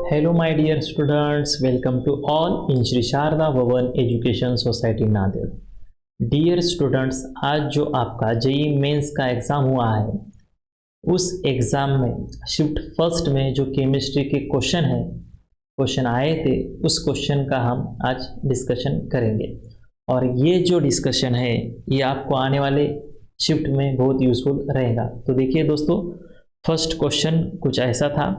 Hello my dear students, welcome to all in Shri Sharada Bhavan education society Nanded. Dear students, आज जो आपका JEE mains का exam हुआ है उस एग्ज़ाम में शिफ्ट फर्स्ट में जो केमिस्ट्री के क्वेश्चन आए थे उस क्वेश्चन का हम आज डिस्कशन करेंगे। और ये जो डिस्कशन है ये आपको आने वाले शिफ्ट में बहुत यूज़फुल रहेगा। तो देखिए दोस्तों, फर्स्ट क्वेश्चन कुछ ऐसा था।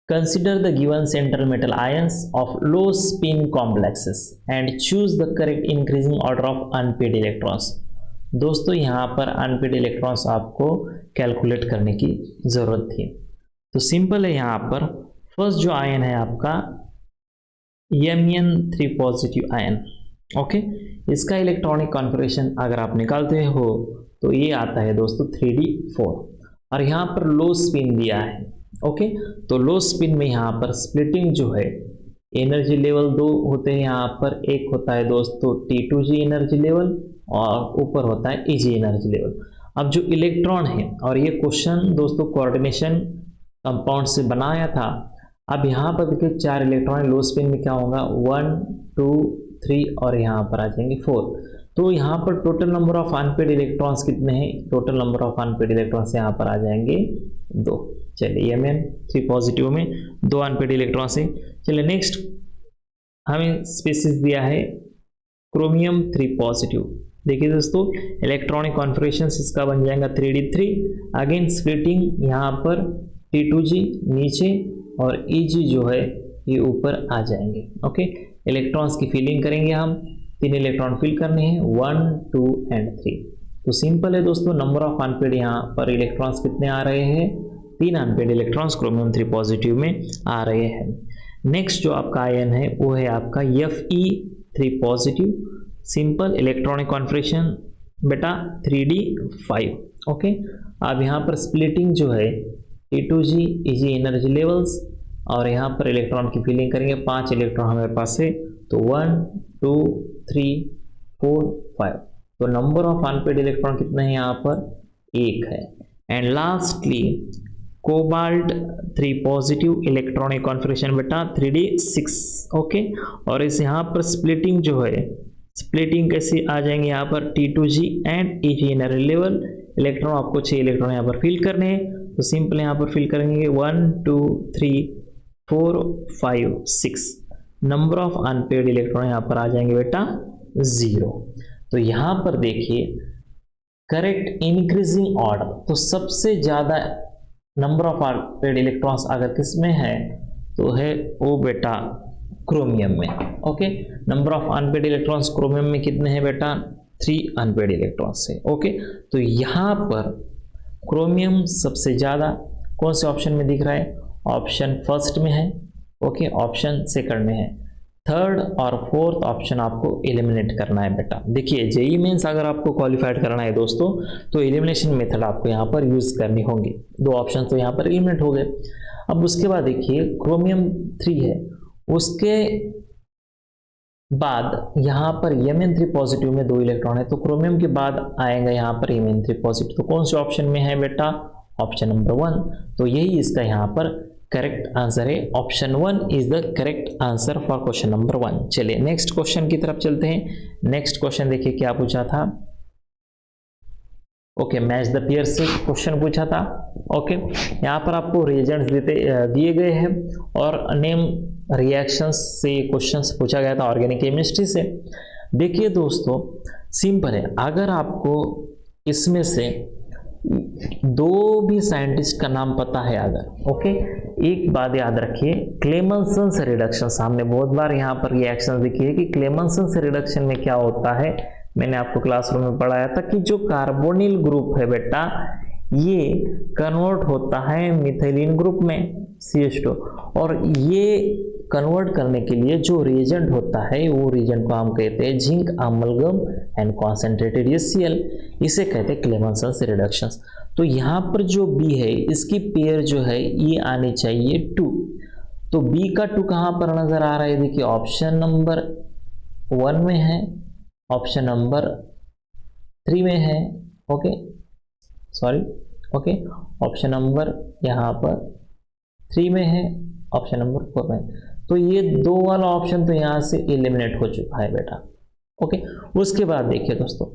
Consider the given central metal ions of low spin complexes and choose the correct increasing order of unpaired electrons। दोस्तों यहाँ पर अनपेड इलेक्ट्रॉन्स आपको कैलकुलेट करने की ज़रूरत थी। तो सिंपल है, यहाँ पर फर्स्ट जो आयन है आपका Mn3 पॉजिटिव आयन। ओके, इसका इलेक्ट्रॉनिक कॉन्फिगरेशन अगर आप निकालते हो तो ये आता है दोस्तों 3d4 और यहाँ पर लो स्पिन दिया है। ओके, तो लो स्पिन में यहाँ पर स्प्लिटिंग जो है एनर्जी लेवल दो होते हैं। यहाँ पर एक होता है दोस्तों T2G एनर्जी लेवल और ऊपर होता है Eg एनर्जी लेवल। अब जो इलेक्ट्रॉन है, और ये क्वेश्चन दोस्तों कोऑर्डिनेशन कंपाउंड से बनाया था। अब यहाँ पर देखिए 4 इलेक्ट्रॉन लो स्पिन में क्या होगा 1 2 3 और यहाँ पर आ जाएंगे 4। तो यहाँ पर total number of unpaired electrons कितने हैं? Total number of unpaired electrons यहाँ पर आ जाएंगे 2। चलिए Mn3 पॉजिटिव में 2 अनपेड इलेक्ट्रॉन्स हैं। चलिए नेक्स्ट हमें स्पेसिस दिया है क्रोमियम 3 पॉजिटिव। देखिए दोस्तों, इलेक्ट्रॉनिक कॉन्फिगरेशन इसका बन जाएगा 3d3। अगेन स्प्लिटिंग यहाँ पर T2G नीचे और Eg जो है ये ऊपर आ जाएंगे। ओके, इलेक्ट्रॉन्स की फिलिंग करेंगे हम। 3 इलेक्ट्रॉन फिल करने हैं 1 2 एंड 3। तो सिंपल है दोस्तों, नंबर ऑफ अनपेड यहाँ पर इलेक्ट्रॉन्स कितने आ रहे हैं? 3 अनपेड इलेक्ट्रॉन्स क्रोमियम 3 पॉजिटिव में आ रहे हैं। नेक्स्ट जो आपका आयन है वो है आपका Fe3 positive. Simple electronic configuration बेटा 3d5। ओके, अब यहाँ पर स्प्लिटिंग जो है T2G Eg एनर्जी लेवल्स और यहाँ पर इलेक्ट्रॉन की फिलिंग करेंगे। 5 इलेक्ट्रॉन हमारे पास है, तो 1 2 3 4 5। तो नंबर ऑफ अनपेड इलेक्ट्रॉन कितने हैं? यहाँ पर 1 है। And lastly cobalt 3 positive, electronic configuration बेटा 3d6। ओके, और इस यहाँ पर स्प्लिटिंग जो है, स्प्लिटिंग कैसे आ जाएंगे? यहाँ पर T2G and Eg energy level. Electron आपको 6 इलेक्ट्रॉन यहाँ पर फिल करने हैं, तो सिंपल यहाँ पर फिल करेंगे 1 2 3 4 5 6। नंबर ऑफ अनपेड इलेक्ट्रॉन यहाँ पर आ जाएंगे बेटा 0। तो यहाँ पर देखिए करेक्ट इंक्रीजिंग ऑर्डर, तो सबसे ज़्यादा नंबर ऑफ अनपेड इलेक्ट्रॉन्स अगर किस में है तो है वो बेटा क्रोमियम में। Okay, number of unpaired electrons chromium में कितने हैं बेटा? 3 अनपेड इलेक्ट्रॉन्स है। ओके, तो यहाँ पर क्रोमियम सबसे ज़्यादा कौन से ऑप्शन में दिख रहा है? ऑप्शन फर्स्ट में है। ओके, ऑप्शन सेकंड में है। थर्ड और फोर्थ ऑप्शन आपको एलिमिनेट करना है बेटा। देखिए जेई मेंस अगर आपको क्वालिफाइड करना है दोस्तों तो एलिमिनेशन मेथड आपको यहाँ पर यूज करनी होंगी। 2 ऑप्शन तो यहाँ पर एलिमिनेट हो गए। अब उसके बाद देखिए क्रोमियम 3 है, उसके बाद यहाँ पर Mn3 पॉजिटिव में 2 इलेक्ट्रॉन है, तो क्रोमियम के बाद आएगा यहाँ पर Mn3 पॉजिटिव। तो कौन से ऑप्शन में है बेटा? Option number 1। तो यही इसका यहाँ पर करेक्ट आंसर है। Option 1 is the correct answer for question number 1। चलिए नेक्स्ट क्वेश्चन की तरफ चलते हैं। नेक्स्ट क्वेश्चन देखिए क्या पूछा था। ओके, मैच द पेयर से क्वेश्चन पूछा था। ओके, यहाँ पर आपको रिएजेंट्स दिए गए हैं और नेम रिएक्शंस से क्वेश्चंस पूछा गया था ऑर्गेनिक केमिस्ट्री से। देखिए दोस्तों सिंपल है, अगर आपको इसमें से 2 भी साइंटिस्ट का नाम पता है अगर, ओके, एक बात याद रखिए, क्लेमेंसन रिडक्शन, हमने बहुत बार यहाँ पर रिएक्शन देखी है कि क्लेमेंसन रिडक्शन में क्या होता है। मैंने आपको क्लासरूम में पढ़ाया था कि जो कार्बोनिल ग्रुप है बेटा ये कन्वर्ट होता है मिथाइलिन ग्रुप में CH2, और ये कन्वर्ट करने के लिए जो रिएजेंट होता है वो रिएजेंट को हम कहते हैं zinc amalgam and concentrated HCl, इसे कहते हैं क्लेमेंसन रिडक्शंस। तो यहाँ पर जो B है इसकी पेयर जो है ये आनी चाहिए 2। तो B का 2 कहाँ पर नजर आ रहा है? देखिए ऑप्शन नंबर 1 में है, ऑप्शन नंबर 3 में है। Okay sorry, okay, option number यहाँ पर 3 में है ऑप्शन नंबर 4 में। तो ये 2 वाला ऑप्शन तो यहाँ से एलिमिनेट हो चुका है बेटा। ओके, उसके बाद देखिए दोस्तों,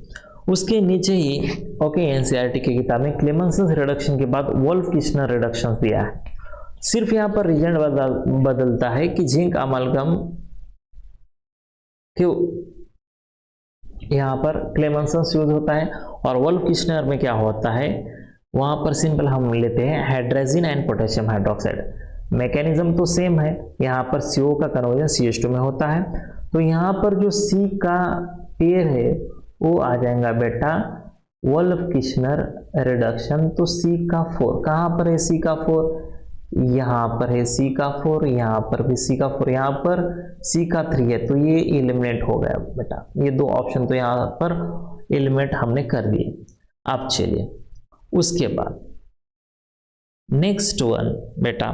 उसके नीचे ही ओके एनसीईआरटी की किताब में क्लेमेंसन्स रिडक्शन के बाद वोल्फ-किश्नर रिडक्शन दिया है। सिर्फ यहाँ पर रीजन बदलता है कि जिंक अमालगम क्यों यहाँ पर क्लेमेंसन्स यूज होता है और वोल्फ-किश्नर में क्या होता है, वहाँ पर सिंपल हम लेते हैं hydrogen and potassium hydroxide. Mechanism तो सेम है, यहाँ पर CO का कन्वर्जन CH2 में होता है। तो यहाँ पर जो C का पेयर है वो आ जाएगा बेटा वोल्फ-किश्नर रिडक्शन। तो C का 4 कहाँ पर है, C का 4 यहाँ पर है, C का 4 यहाँ पर भी C का 4, यहाँ पर C का 3 है। तो ये एलिमिनेट हो गया बेटा, ये 2 ऑप्शन तो यहाँ पर एलिमिनेट हमने कर दिए। अब चलिए उसके बाद नेक्स्ट वन बेटा,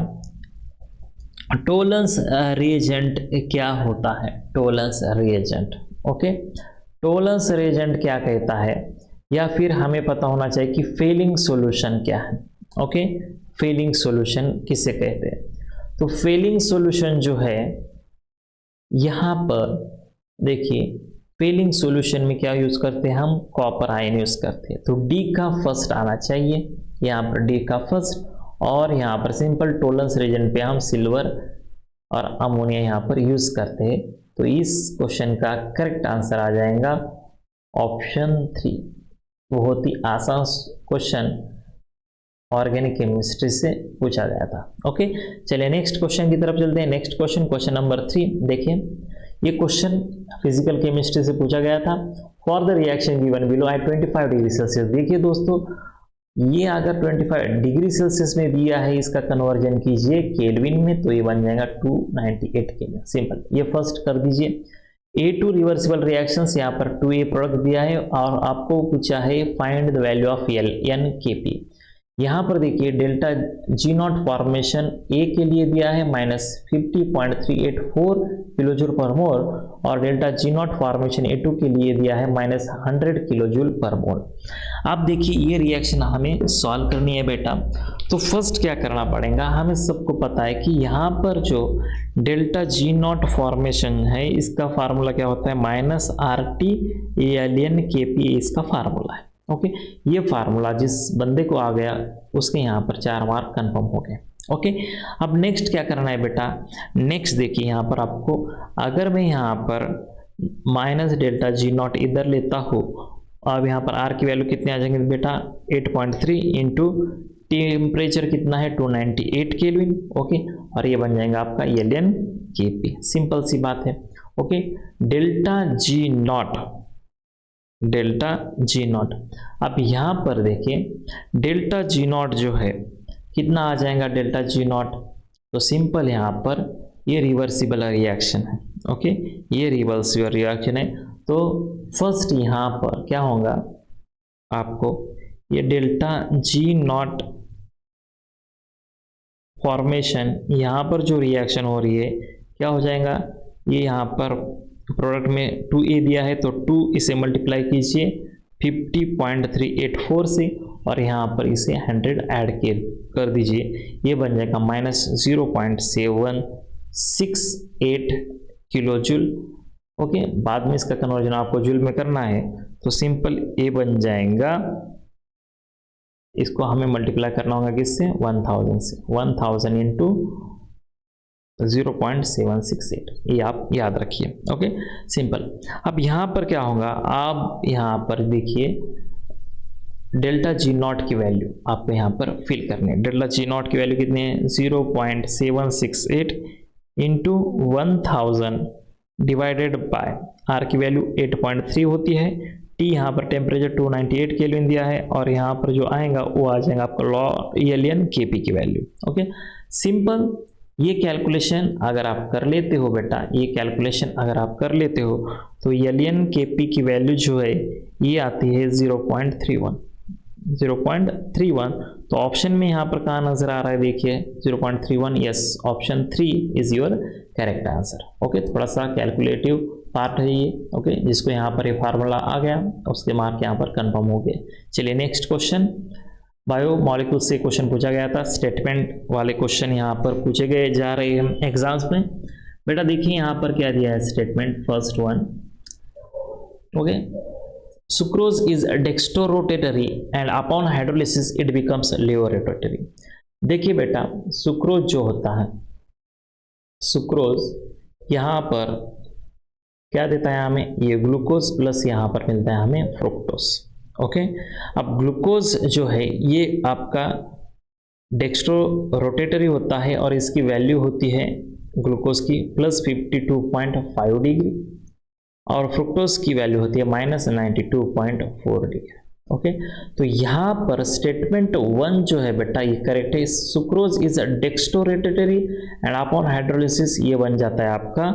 टोलेंस रिएजेंट क्या होता है। Tollens reagent, okay, Tollens reagent क्या कहता है, या फिर हमें पता होना चाहिए कि फेलिंग सॉल्यूशन क्या है। ओके, फेलिंग सॉल्यूशन किसे कहते हैं। तो फेलिंग सॉल्यूशन जो है, यहाँ पर देखिए फेलिंग सॉल्यूशन में क्या यूज करते हैं हम, कॉपर आयन यूज करते हैं। तो डी का फर्स्ट आना चाहिए, यहाँ पर डी का फर्स्ट, और यहाँ पर सिंपल टोलेंस रिएजेंट पे हम सिल्वर और अमोनिया यहाँ पर यूज करते हैं। तो इस क्वेश्चन का करेक्ट आंसर आ जाएगा ऑप्शन 3। बहुत ही आसान क्वेश्चन ऑर्गेनिक केमिस्ट्री से पूछा गया था। ओके, चलिए नेक्स्ट क्वेश्चन की तरफ चलते हैं। नेक्स्ट क्वेश्चन, क्वेश्चन नंबर 3 देखिए, ये क्वेश्चन फिजिकल केमिस्ट्री से पूछा गया था। For the reaction given below at 25 degree Celsius. देखिए दोस्तों, ये अगर 25 डिग्री सेल्सियस में दिया है, इसका कन्वर्जन कीजिए केल्विन में, तो ये बन जाएगा 298 केल्विन। सिंपल, ये फर्स्ट कर दीजिए। A2 रिवर्सिबल रिएक्शंस, यहाँ पर 2A प्रोडक्ट दिया है और आपको पूछा है find the value of LNKP। यहाँ पर देखिए डेल्टा G0 फॉर्मेशन A के लिए दिया है -50.384 किलोजूल पर मोल, और डेल्टा G0 फॉर्मेशन A2 के लिए दिया है -100 किलोजूल पर मोल। अब देखिए ये रिएक्शन हमें सॉल्व करनी है बेटा। तो फर्स्ट क्या करना पड़ेगा, हमें सबको पता है कि यहाँ पर जो डेल्टा G0 फॉर्मेशन है, इसका फार्मूला क्या होता है, -RT LNKP इसका फार्मूला है। ओके, ये फार्मूला जिस बंदे को आ गया उसके यहाँ पर 4 मार्क कंफर्म हो गए। ओके, अब नेक्स्ट क्या करना है बेटा, नेक्स्ट देखिए यहाँ पर आपको, अगर मैं यहाँ पर -डेल्टा G0 इधर लेता हूँ, अब यहाँ पर R की वैल्यू कितने आ जाएंगे बेटा, 8.3 इंटू टेम्परेचर कितना है 298 केल्विन। ओके, और ये बन जाएगा आपका LNKP। सिंपल सी बात है। ओके, डेल्टा G0, अब यहाँ पर देखिए डेल्टा G0 जो है कितना आ जाएगा डेल्टा G0, तो सिंपल यहाँ पर ये रिवर्सिबल रिएक्शन है। ओके, ये रिवर्सिबल रिएक्शन है। तो फर्स्ट यहाँ पर क्या होगा, आपको ये डेल्टा G0 फॉर्मेशन, यहाँ पर जो रिएक्शन हो रही है क्या हो जाएगा, ये यहाँ पर प्रोडक्ट में 2A दिया है, तो 2 इसे मल्टीप्लाई कीजिए 50.384 से, और यहाँ पर इसे 100 ऐड कर दीजिए, ये बन जाएगा -0.768 किलो जूल। ओके, बाद में इसका कन्वर्जन आपको जूल में करना है, तो सिंपल ये बन जाएगा, इसको हमें मल्टीप्लाई करना होगा किससे, 1000 से, 1000 इंटू 0.768, ये आप याद रखिए। Okay, simple. अब यहाँ पर क्या होगा, आप यहाँ पर देखिए डेल्टा G0 की वैल्यू आपको यहाँ पर फिल करनी है। डेल्टा G0 की वैल्यू कितनी है, 0.768 इंटू 1000 डिवाइडेड बाय R की वैल्यू 8.3 होती है, T यहाँ पर टेम्परेचर 298 केल्विन दिया है, और यहाँ पर जो आएगा वो आ जाएगा आपका LNKP की वैल्यू। Okay, simple. ये कैलकुलेशन अगर आप कर लेते हो बेटा, ये कैलकुलेशन अगर आप कर लेते हो, तो LNKP की वैल्यू जो है ये आती है 0.31। तो ऑप्शन में यहाँ पर कहाँ नजर आ रहा है, देखिए 0.31। Yes, option 3 is your correct answer. Okay, थोड़ा सा कैलकुलेटिव पार्ट है ये। ओके, जिसको यहाँ पर ये फार्मूला आ गया, उसके मार्क यहाँ पर कंफर्म हो गए। चलिए नेक्स्ट क्वेश्चन। बायो मॉलिक्यूल से क्वेश्चन पूछा गया था, स्टेटमेंट वाले क्वेश्चन यहाँ पर पूछे गए जा रहे हैं एग्जाम्स में। बेटा देखिए यहाँ पर क्या दिया है statement, first one, okay, sucrose is dextrorotatory and upon hydrolysis it becomes levorotatory. देखिए बेटा सुक्रोज जो होता है, सुक्रोज यहाँ पर क्या देता है हमें, ये ग्लूकोज प्लस यहाँ पर मिलता है हमें फ्रुक्टोज, ओके। अब ग्लूकोज जो है ये आपका डेक्स्ट्रो रोटेटरी होता है और इसकी वैल्यू होती है ग्लूकोज की प्लस 52.5 डिग्री और फ्रुक्टोज की वैल्यू होती है माइनस 92.4 डिग्री, ओके। तो यहाँ पर स्टेटमेंट वन जो है बेटा ये करेक्ट है, sucrose is dextro rotatory and upon hydrolysis ये बन जाता है आपका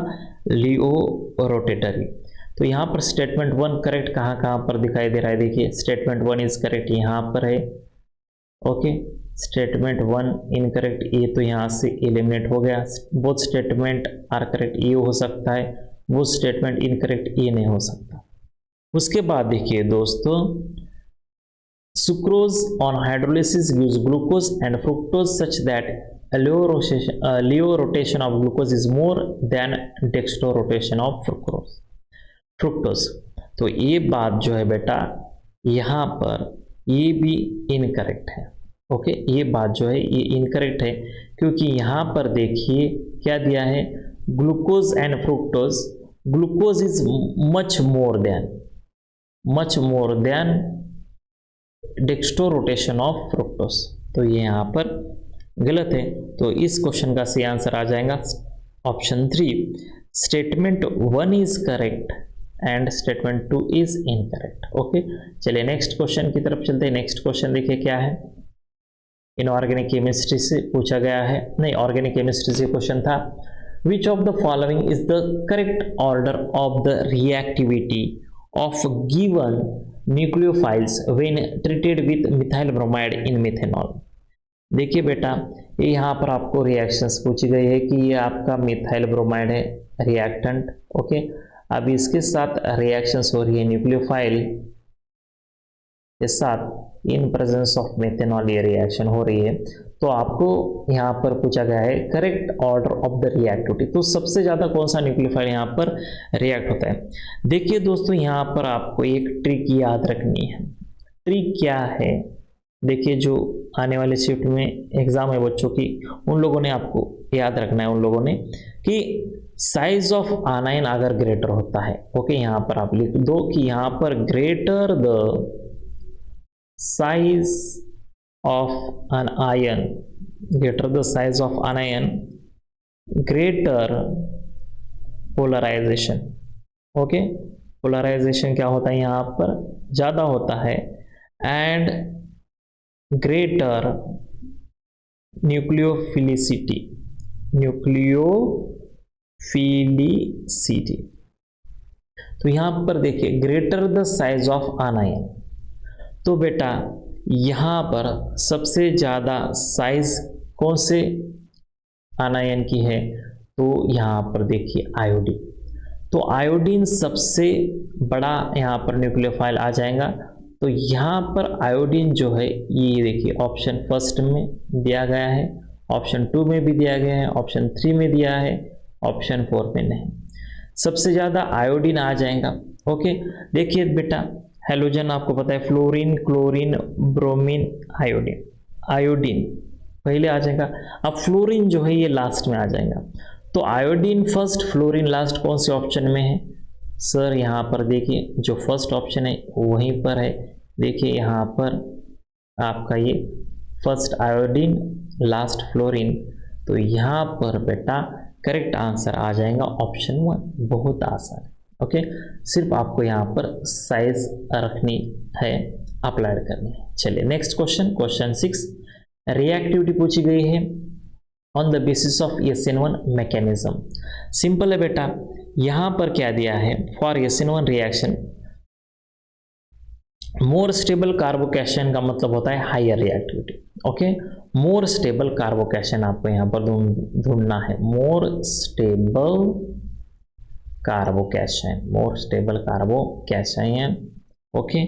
लियो रोटेटरी। तो यहाँ पर स्टेटमेंट वन करेक्ट कहाँ पर दिखाई दे रहा है, देखिए स्टेटमेंट वन इज करेक्ट यहाँ पर है, ओके। स्टेटमेंट वन इनकरेक्ट, ये तो यहाँ से एलिमिनेट हो गया, बोथ स्टेटमेंट आर करेक्ट, ये हो सकता है, वो स्टेटमेंट इनकरेक्ट, ये नहीं हो सकता। उसके बाद देखिए दोस्तों, sucrose on hydrolysis gives glucose and fructose such that Leo rotation of glucose is more than dextro rotation of fructose. तो ये बात जो है बेटा यहाँ पर ये भी इनकरेक्ट है, ओके। ये बात जो है ये इनकरेक्ट है क्योंकि यहाँ पर देखिए क्या दिया है, glucose and fructose, glucose is much more than dextro rotation of fructose. तो ये यहाँ पर गलत है, तो इस क्वेश्चन का सही आंसर आ जाएगा option 3, statement one is correct and statement two is incorrect, okay. चलिए नेक्स्ट क्वेश्चन की तरफ चलते हैं। नेक्स्ट क्वेश्चन देखिए क्या है, इनऑर्गेनिक केमिस्ट्री से पूछा गया है, नहीं ऑर्गेनिक केमिस्ट्री से क्वेश्चन था, which of the following is the correct order of the reactivity of given nucleophiles when treated with methyl bromide in methanol. देखिए बेटा ये यहाँ पर आपको रिएक्शंस पूछी गई है कि ये आपका मिथाइल ब्रोमाइड है रिएक्टेंट, ओके। अब इसके साथ रिएक्शंस हो रही है न्यूक्लियोफाइल के साथ, इन प्रेजेंस ऑफ मेथेनॉल ये रिएक्शन हो रही है। तो आपको यहाँ पर पूछा गया है correct order of the reactivity, तो सबसे ज़्यादा कौन सा न्यूक्लियोफाइल यहाँ पर रिएक्ट होता है। देखिए दोस्तों यहाँ पर आपको एक ट्रिक याद रखनी है। ट्रिक क्या है, देखिए जो आने वाले शिफ्ट में एग्जाम है बच्चों की, उन लोगों ने आपको याद रखना है, उन लोगों ने कि साइज ऑफ आनाइन अगर ग्रेटर होता है, ओके, यहाँ पर आप लिख दो कि यहाँ पर greater the size of an ion, greater the size of an ion, greater polarization, okay. Polarization क्या होता है यहाँ पर ज़्यादा होता है, एंड ग्रेटर न्यूक्लियोफिलिसिटी, तो यहाँ पर देखिए greater the size of an ion, तो बेटा यहाँ पर सबसे ज़्यादा साइज कौन से आनायन की है, तो यहाँ पर देखिए आयोडीन, तो आयोडीन सबसे बड़ा यहाँ पर न्यूक्लियोफाइल आ जाएगा। तो यहाँ पर आयोडीन जो है ये देखिए ऑप्शन फर्स्ट में दिया गया है, ऑप्शन 2 में भी दिया गया है, ऑप्शन 3 में दिया है, ऑप्शन 4 में नहीं, सबसे ज़्यादा आयोडीन आ जाएगा, ओके। देखिए बेटा हेलोजन आपको पता है fluorine, chlorine, bromine, iodine, iodine पहले आ जाएगा, अब फ्लोरीन जो है ये लास्ट में आ जाएगा। तो आयोडीन फर्स्ट, फ्लोरीन लास्ट, कौन से ऑप्शन में है सर, यहाँ पर देखिए जो फर्स्ट ऑप्शन है वहीं पर है, देखिए यहाँ पर आपका ये फर्स्ट आयोडीन लास्ट फ्लोरीन, तो यहाँ पर बेटा करेक्ट आंसर आ जाएगा ऑप्शन 1, बहुत आसान है, ओके। सिर्फ आपको यहाँ पर साइज रखनी है, अप्लाई करनी है। चलिए नेक्स्ट क्वेश्चन, क्वेश्चन 6, रिएक्टिविटी पूछी गई है on the basis of SN1 mechanism. Simple है बेटा, यहाँ पर क्या दिया है, for SN1 reaction more stable carbocation का मतलब होता है higher reactivity, okay. More stable carbocation आपको यहाँ पर ढूंढना है, more stable carbocation, okay,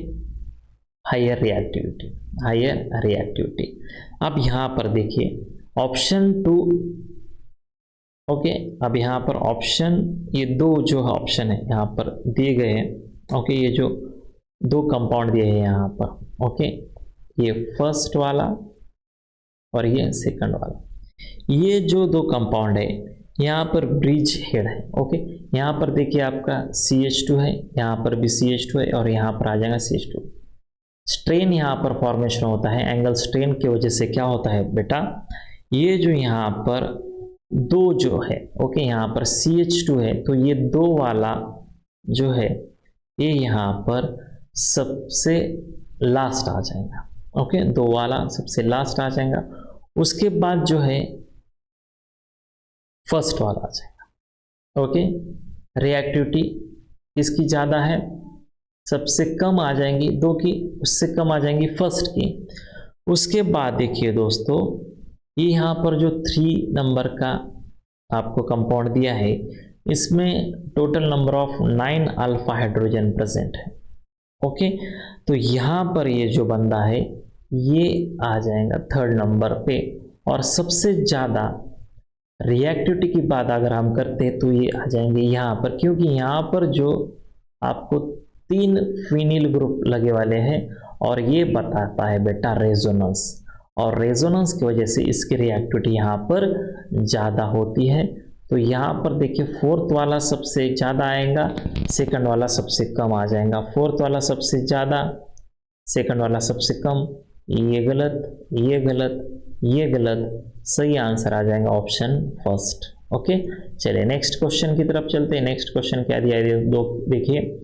higher reactivity, higher reactivity. अब यहाँ पर देखिए ऑप्शन 2, ओके, अब यहाँ पर ऑप्शन ये दो जो ऑप्शन है यहाँ पर दिए गए हैं, ओके, ये जो दो कंपाउंड दिए हैं यहाँ पर, ओके, ये फर्स्ट वाला और ये सेकंड वाला, ये जो दो कंपाउंड है यहाँ पर ब्रिज हेड है, ओके, यहाँ पर देखिए आपका CH2 है, यहाँ पर भी CH2 है और यहाँ पर आ जाएगा CH2। स्ट्रेन यहाँ पर फॉर्मेशन होता है, एंगल स्ट्रेन की वजह से क्या होता है बेटा, ये जो यहाँ पर दो जो है, ओके, यहाँ पर CH2 है तो ये दो वाला जो है ये यहाँ पर सबसे लास्ट आ जाएगा, ओके, दो वाला सबसे लास्ट आ जाएगा, उसके बाद जो है फर्स्ट वाला आ जाएगा, ओके। रिएक्टिविटी इसकी ज़्यादा है, सबसे कम आ जाएंगी दो की, उससे कम आ जाएंगी फर्स्ट की। उसके बाद देखिए दोस्तों ये यहाँ पर जो 3 नंबर का आपको कंपाउंड दिया है इसमें total number of 9 alpha hydrogen present है, ओके, तो यहाँ पर ये जो बंदा है ये आ जाएगा 3rd नंबर पे। और सबसे ज़्यादा रिएक्टिविटी की बात अगर हम करते हैं तो ये आ जाएंगे यहाँ पर, क्योंकि यहाँ पर जो आपको 3 फिनिल ग्रुप लगे वाले हैं और ये बताता है बेटा रेजोनेंस, और रेजोनेंस की वजह से इसकी रिएक्टिविटी यहाँ पर ज़्यादा होती है। तो यहाँ पर देखिए 4th वाला सबसे ज़्यादा आएगा, सेकंड वाला सबसे कम आ जाएगा, 4th वाला सबसे ज़्यादा, सेकंड वाला सबसे कम, ये गलत, ये गलत, ये गलत, सही आंसर आ जाएगा ऑप्शन फर्स्ट, ओके। चलिए नेक्स्ट क्वेश्चन की तरफ चलते हैं। नेक्स्ट क्वेश्चन क्या दिया है, दो देखिए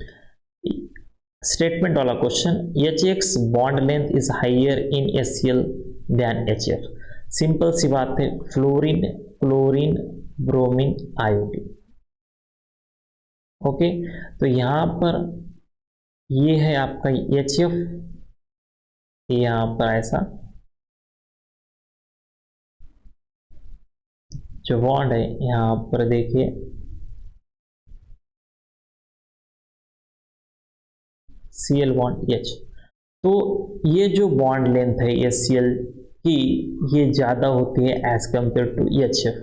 स्टेटमेंट वाला question, HX bond length is higher in HCl than HF। Simple सी बात है, fluorine, chlorine, bromine, iodine, okay, तो यहाँ पर ये है आपका HF, यहाँ पर ऐसा जो बॉन्ड है यहाँ पर देखिए Cl बॉन्ड H, तो ये जो बॉन्ड लेंथ है HCl की ये ज़्यादा होती है एज कंपेयर टू HF।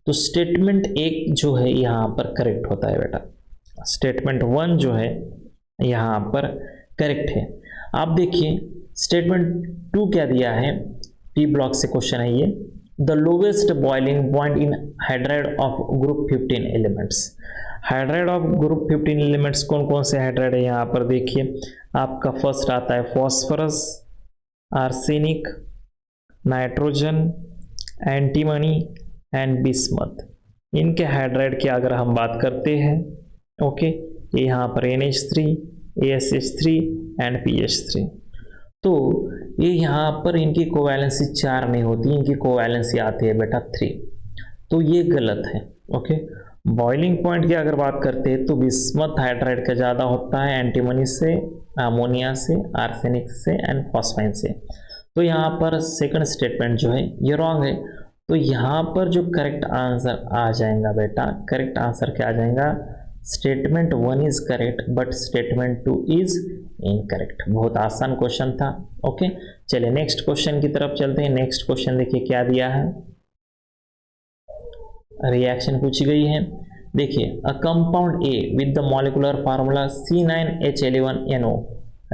तो स्टेटमेंट 1 जो है यहाँ पर करेक्ट होता है बेटा, स्टेटमेंट 1 जो है यहाँ पर करेक्ट है। आप देखिए स्टेटमेंट 2 क्या दिया है, T ब्लॉक से क्वेश्चन है ये, the lowest boiling point in hydride of group 15 elements. Hydride of group 15 elements कौन कौन से हाइड्राइड है यहाँ पर देखिए, आपका फर्स्ट आता है phosphorus, arsenic, nitrogen, antimony and bismuth. इनके हाइड्राइड की अगर हम बात करते हैं, ओके, ये यहाँ पर NH3, ASH3 एंड PH3, तो ये यहाँ पर इनकी कोवैलेंसी 4 नहीं होती, इनकी कोवैलेंसी आती है बेटा 3, तो ये गलत है, ओके। बॉइलिंग पॉइंट की अगर बात करते हैं तो बिस्मथ हाइड्राइड का ज़्यादा होता है एंटीमनी से, अमोनिया से, आर्सेनिक से एंड फॉस्फाइन से। तो यहाँ पर सेकंड स्टेटमेंट जो है ये रॉन्ग है, तो यहाँ पर जो करेक्ट आंसर आ जाएगा बेटा, करेक्ट आंसर क्या आ जाएगा, statement 1 is correct but statement 2 is incorrect. बहुत आसान क्वेश्चन था, ओके। चलिए नेक्स्ट क्वेश्चन की तरफ चलते हैं। नेक्स्ट क्वेश्चन देखिए क्या दिया है, रिएक्शन पूछी गई है। देखिए a compound A with the molecular formula C9H11NO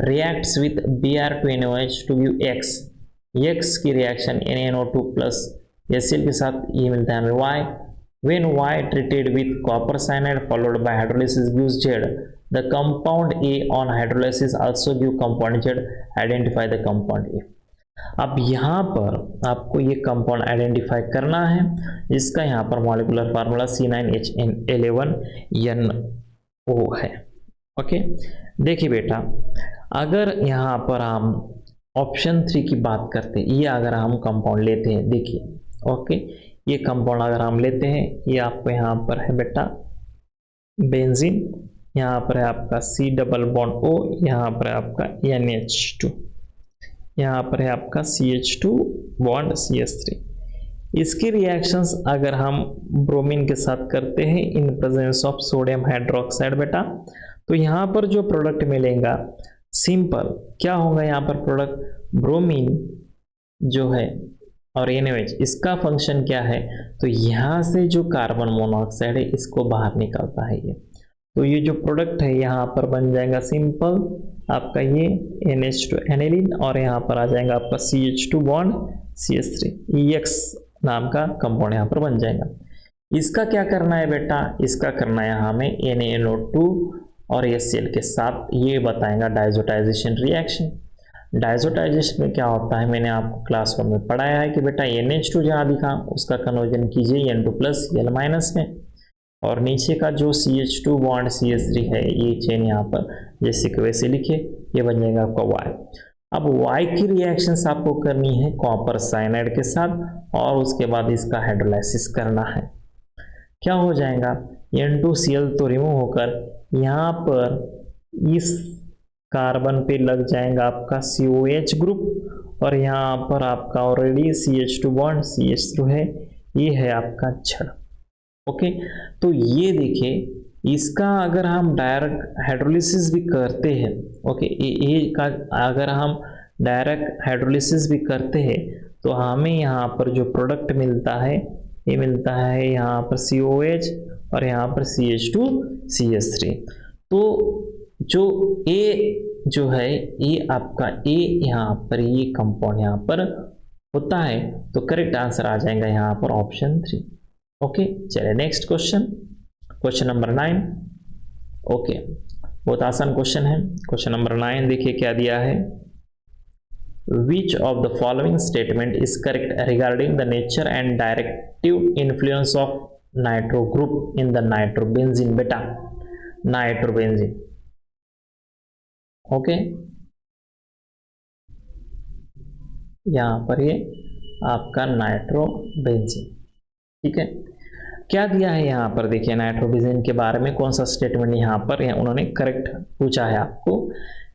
reacts with Br2NOH to give X। X की रिएक्शन NaNO2 प्लस HCl के साथ ये मिलता है Y। When Y treated with copper cyanide followed by hydrolysis gives Z, the compound A on hydrolysis also give compound Z. Identify the compound A. अब यहाँ पर आपको ये कंपाउंड आइडेंटिफाई करना है, जिसका यहाँ पर मॉलिक्यूलर फार्मूला C9H11NO है, ओके। देखिए बेटा अगर यहाँ पर हम ऑप्शन 3 की बात करते हैं, ये अगर हम कंपाउंड लेते हैं, देखिए ओके, ये कंपाउंड अगर हम लेते हैं, ये आपको यहाँ पर है बेटा बेंजीन, यहाँ पर है आपका C डबल बॉन्ड O, यहाँ पर है आपका NH2, यहाँ पर है आपका CH2 बॉन्ड CH3। इसकी रिएक्शंस अगर हम ब्रोमीन के साथ करते हैं in presence of sodium hydroxide बेटा, तो यहाँ पर जो प्रोडक्ट मिलेगा सिंपल क्या होगा यहाँ पर प्रोडक्ट ब्रोमीन जो है और NaOH, इसका फंक्शन क्या है, तो यहाँ से जो कार्बन मोनोऑक्साइड है इसको बाहर निकालता है ये, तो ये जो प्रोडक्ट है यहाँ पर बन जाएगा सिंपल आपका ये NH2 एनिलीन और यहाँ पर आ जाएगा आपका CH2 बॉन्ड CH3 EX नाम का कंपाउंड यहाँ पर बन जाएगा। इसका क्या करना है बेटा, इसका करना है हमें NaNO2 और HCl के साथ, ये बताएगा डाइजोटाइजेशन रिएक्शन। डाइजोटाइजेशन में क्या होता है, मैंने आपको क्लास 1 में पढ़ाया है कि बेटा NH2 जहाँ दिखा उसका कन्वर्जन कीजिए N2+Cl- में, और नीचे का जो CH2 बॉन्ड CH3 है ये चेन यहाँ पर जैसे कि वैसे लिखे, ये बन जाएगा आपका Y। अब Y की रिएक्शंस आपको करनी है कॉपर साइनाइड के साथ और उसके बाद इसका हाइड्रोलाइसिस करना है। क्या हो जाएगा, N2Cl तो रिमूव होकर यहाँ पर इस कार्बन पे लग जाएगा आपका COH ग्रुप और यहाँ पर आपका ऑलरेडी CH2 बॉन्ड CH3 है, ये है आपका छड़। ओके, तो ये देखिए इसका अगर हम डायरेक्ट हाइड्रोलिसिस भी करते हैं, ओके ये का अगर हम डायरेक्ट हाइड्रोलिसिस भी करते हैं तो हमें यहाँ पर जो प्रोडक्ट मिलता है ये मिलता है यहाँ पर COH और यहाँ पर CH2 CH3। तो जो A जो है ये आपका A यहाँ पर ये कंपाउंड यहाँ पर होता है, तो करेक्ट आंसर आ जाएगा यहाँ पर ऑप्शन 3। ओके, चलिए next question, question number 9। Okay, बहुत आसान क्वेश्चन है। क्वेश्चन नंबर 9 देखिए क्या दिया है, Which of the following statement is correct regarding the nature and directive influence of nitro group in the nitrobenzene? बेटा नाइट्रोबेंजीन, ओके यहाँ पर ये आपका नाइट्रोबेंजीन, ठीक है। क्या दिया है यहाँ पर देखिए नाइट्रोबेंजीन के बारे में कौन सा स्टेटमेंट यहाँ पर उन्होंने करेक्ट पूछा है आपको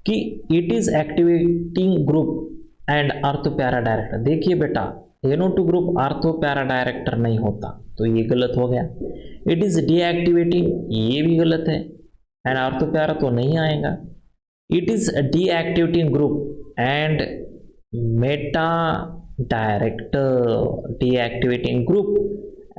कि it is activating group and ortho para director. देखिए बेटा NO2 group ortho para director नहीं होता, तो ये गलत हो गया। इट इज डीएक्टिवेटिंग, ये भी गलत है, एंड आर्थो पैरा तो नहीं आएगा। It is deactivating group and meta director, deactivating group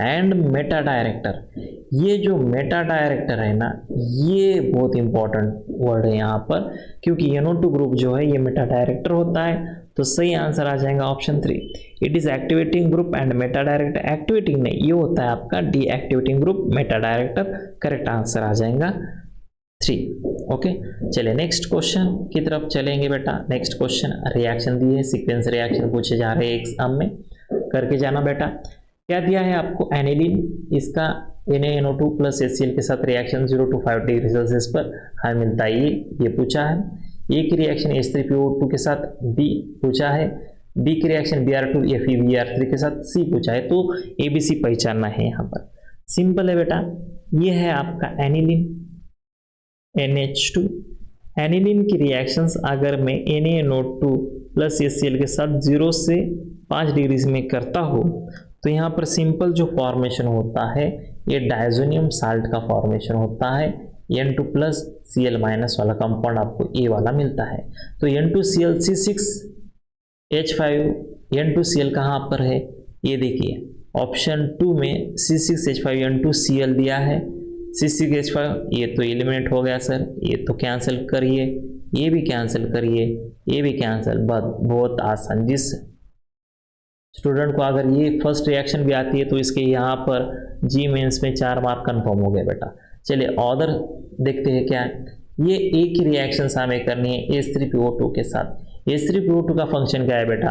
and meta director. ये जो मेटा डायरेक्टर है ना, ये बहुत इंपॉर्टेंट वर्ड है यहाँ पर, क्योंकि NO2 ग्रुप जो है ये मेटा डायरेक्टर होता है, तो सही आंसर आ जाएगा option 3। It is activating group and meta director, activating नहीं, ये होता है आपका deactivating group meta director, correct answer आ जाएगा 3। ओके, चलिए नेक्स्ट क्वेश्चन की तरफ चलेंगे बेटा। नेक्स्ट क्वेश्चन रिएक्शन दी है, सीक्वेंस रिएक्शन पूछे जा रहे हैं एग्जाम में, करके जाना बेटा। क्या दिया है आपको, एनिलीन, इसका NaNO2 प्लस HCl के साथ रिएक्शन 0 to 5 डिग्री सेल्सियस पर हमें मिलता है, ये पूछा है। ए की रिएक्शन H3PO2 के साथ B पूछा है, B की रिएक्शन Br2 FeBr3 के साथ C पूछा है, तो ABC पहचानना है यहाँ पर। सिंपल है बेटा, ये है आपका एनिलीन NH2। एनिलीन की रिएक्शंस अगर मैं NaNO2 प्लस HCl के साथ 0 से 5 डिग्री में करता हूँ तो यहाँ पर सिंपल जो फॉर्मेशन होता है ये डायजोनियम साल्ट का फॉर्मेशन होता है, N2 प्लस Cl माइनस वाला कंपाउंड आपको A वाला मिलता है। तो N2Cl C6H5, N2Cl कहाँ पर है, ये देखिए ऑप्शन 2 में C6H5N2Cl दिया है, C6H5 ये तो एलिमिनेट हो गया सर, ये तो कैंसिल करिए, ये भी कैंसिल करिए, ये भी कैंसिल, बहुत आसान। जिस स्टूडेंट को अगर ये फर्स्ट रिएक्शन भी आती है तो इसके यहाँ पर जी मेंस में 4 मार्क कंफर्म हो गए बेटा। चलिए ऑर्डर देखते हैं क्या है। ये एक ही रिएक्शन हमें करनी है H3PO2 के साथ। H3PO2 का फंक्शन क्या है बेटा,